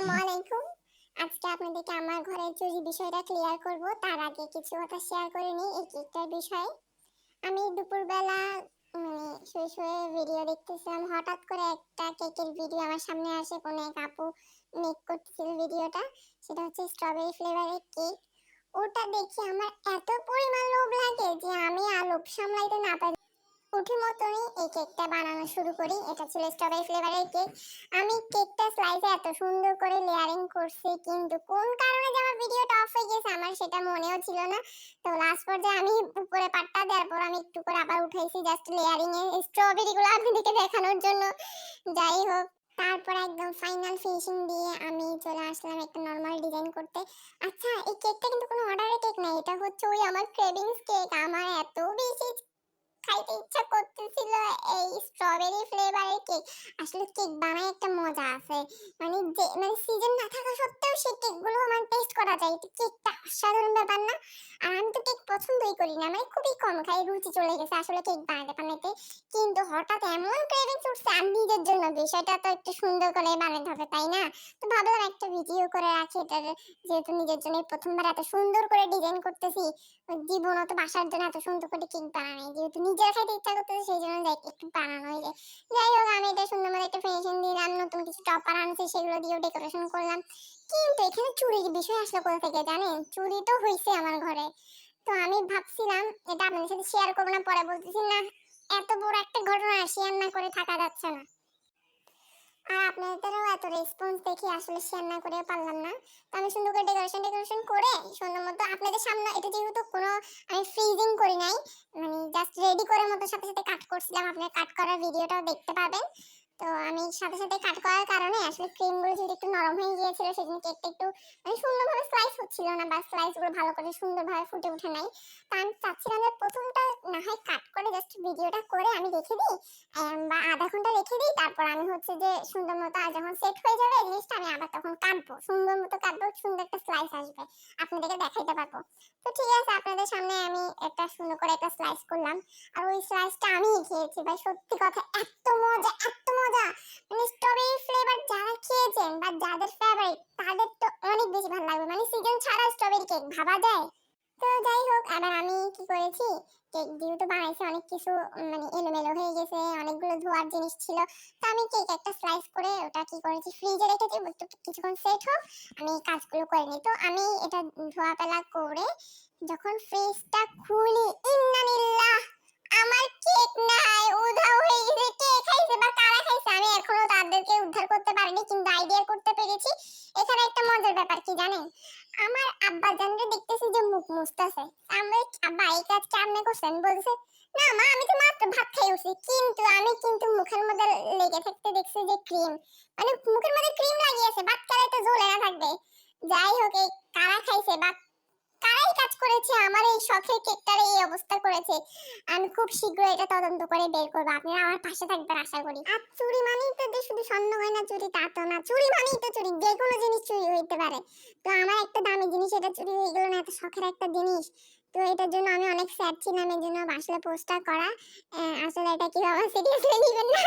আসসালামু আলাইকুম। আজকে আপনাদেরকে আমার ঘরের চুরি বিষয়টা ক্লিয়ার করব। তার আগে কিছু কথা শেয়ার করে নিই এই কেকটার বিষয়ে। আমি দুপুরবেলা শুয়ে শুয়ে ভিডিও দেখতেছিলাম। হঠাৎ করে একটা কেকের ভিডিও আমার সামনে আসে। কোনো এক আপু মেক করতেছিল ভিডিওটা। সেটা হচ্ছে স্ট্রবেরি ফ্লেভারের কেক। ওটা দেখে আমার এত পরিমাণ লোভ লাগে যে আমি আর লোভ সামলাইতে না পারি। উঠি মতনই এই কেকটা বানানো শুরু করি। এটা ছিল স্ট্রবেরি ফ্লেভারের কেক। আমি কেকটা স্লাইসে এত সুন্দর করে লেয়ারিং করছি, কিন্তু কোন কারণে যে আমার ভিডিওটা অফ হয়ে গেছে আমার সেটা মনেও ছিল না। তো লাস্ট পর্যায়ে আমি উপরে পাটটা দেওয়ার পর আমি একটু করে আবার উঠাইছি জাস্ট লেয়ারিং এ স্ট্রবেরিগুলো আপনাদেরকে দেখানোর জন্য। যাই হোক, তারপর একদম ফাইনাল ফিনিশিং দিয়ে আমি চলে আসলাম একটা নরমাল ডিজাইন করতে। আচ্ছা, এই কেকটা কিন্তু কোনো অর্ডারের কেক না, এটা হচ্ছে ওই আমার ক্রেভিংস কেক। আমার এত বেশি খাইতে ইচ্ছা করতেছিল এই স্ট্রবেরি ফ্লেভারের কেক। আসলে কেক বানায় একটা মজা আছে, মানে সিজন না থাকা সত্ত্বেও সেই কেকগুলো আমার টেস্ট করা যায়। এটা কেকটা অসাধারণ ব্যাপার না? আর আমি তো কেক পছন্দই করি না, মানে খুবই কম খাই, রুচি চলে গেছে আসলে কেক বানাতে। কিন্তু হঠাৎ এমন ক্রেভিংস উঠছে আর নিজের জন্য, বিষয়টা তো একটু সুন্দর করে বানাতে হবে তাই না? তো ভাবলাম একটা ভিডিও করে রাখি এটার, যেহেতু নিজের জন্য প্রথমবার এত সুন্দর করে ডিজাইন করতেছি। জীবনও তো বাসার জন্য এত সুন্দর করে কেক বানানো, যেহেতু নিজের খাইতে ইচ্ছা করতেছে সেই জন্য যাই একটু বানানো হয়ে যায়। যাই হোক, আমি এটা সুন্দর মতো একটা ফিনিশিং দিলাম, নতুন কিছু টপার আনছি সেগুলো দিয়েও ডেকোরেশন করলাম। কিন্তু এখানে চুরির বিষয় আসলে কোথা থেকে জানেন? চুরি তো হয়েছে আমার ঘরে। তো আমি ভাবছিলাম এটা আপনাদের সাথে শেয়ার করবো না, পরে বলতেছি না এত বড় একটা ঘটনা শেয়ার না করে থাকা যাচ্ছে না। আর আপনাদেরও এত রেসপন্স দেখি আসলে শেয়ার না করে পারলাম না। তো আমি সুন্দর করে ডেকোরেশন করে সুন্দর মতো আপনাদের সামনে, এটা যেহেতু কোনো আমি ফ্রিজিং করি নাই, মানে জাস্ট রেডি করে মতো সাথে সাথে কাট করছিলাম, আপনারা কাট করার ভিডিওটাও দেখতে পাবেন। তো আমি সাথে সাথে কাট করার কারণে আসলে ক্রিমগুলো যদি একটু নরম হয়ে গিয়েছিল সেজন্য কেকটা একটু মানে সুন্দরভাবে স্লাইস হচ্ছিল না, বা স্লাইসগুলো ভালো করে সুন্দরভাবে ফুটে ওঠে নাই। তো আমি চাচ্ছিলাম যে প্রথমটা না হয় কাট করে জাস্ট ভিডিওটা করে আমি রেখে দিই, বা আধা ঘন্টা রেখে দিই। তারপর আমি হচ্ছে যে সুন্দর মতো আর যখন সেট হয়ে যাবে এই জিনিসটা আমি আবার তখন কাটবো, সুন্দর মতো কাটবো, সুন্দর একটা স্লাইস আসবে, আপনাদেরকে দেখাইতে পারবো। তো ঠিক আছে, আপনাদের সামনে আমি একটা সুন্দর করে একটা স্লাইস করলাম। আর ওই স্লাইসটা আমি খেয়েছি ভাই, সত্যি কথা এত মজা এত মজা। মানে স্ট্রবেরি ফ্লেভার যারা খেয়েছেন বা যাদের ফেভারিট তাদের তো অনেক বেশি ভালো লাগবে। মানে সিজন ছাড়া স্ট্রবেরি কেক ভাবা যায়? তো যাই হোক, আবার আমি কি করেছি, কেক যেহেতু বানাইছি অনেক কিছু মানে এলোমেলো হয়ে গেছে, অনেকগুলো ধোয়ার জিনিস ছিল। তো আমি কেক একটা স্লাইস করে ওটা কি করেছি ফ্রিজে রেখেছি, একটু কিছুক্ষণ সেট হোক, আমি কাজগুলো করে নিই। তো আমি এটা ধোয়া পেলা করে যখন ফ্রিজটা খুলি, ইন্নালিল্লাহ, আমার কেক নাই, উধাও হয়ে গেছে। কে খাইছে বা কারা খাইছে আমি এখনো তাদেরকে উদ্ধার করতে পারিনি, কিন্তু আইডিয়া করতে পেরেছি। এখানে একটা মজার ব্যাপার কি জানেন? আমার আব্বা জানরে দেখতেছি যে মুখ মুছতেছে। আমরা আব্বা এই কাজ কেমনে করছেন? বলছে না মা, আমি তো মাত্র ভাত খেয়ে উঠছি, কিন্তু আমি কিন্তু মুখের মধ্যে লেগে থাকতে দেখছি যে ক্রিম, মানে মুখের মধ্যে ক্রিম লাগিয়েছে, ভাত খেলে তো জ্বলে না থাকবে। যাই হোক, এই কারা খাইছে বা কারাই কাজ করেছে আমার এই শখের কেকটার এই অবস্থা করেছে, আমি খুব শীঘ্রই এটা তদন্ত করে বের করবো। আপনারা আমার পাশে থাকবেন আশা করি। আর চুরি মানেই তো যে শুধু স্বর্ণ গয়না চুরি তা তো না, চুরি মানেই তো চুরি, যে কোনো জিনিস চুরি হইতে পারে। তো আমার একটা দামি জিনিস এটা চুরি হয়ে গেল না, এত শখের একটা জিনিস। তো এটার জন্য আমি অনেক স্যাড ছিলাম, এর জন্য আসলে পোস্টটা করা। আসলে এটা কি বাবা সিরিয়াসলি নিবেন না?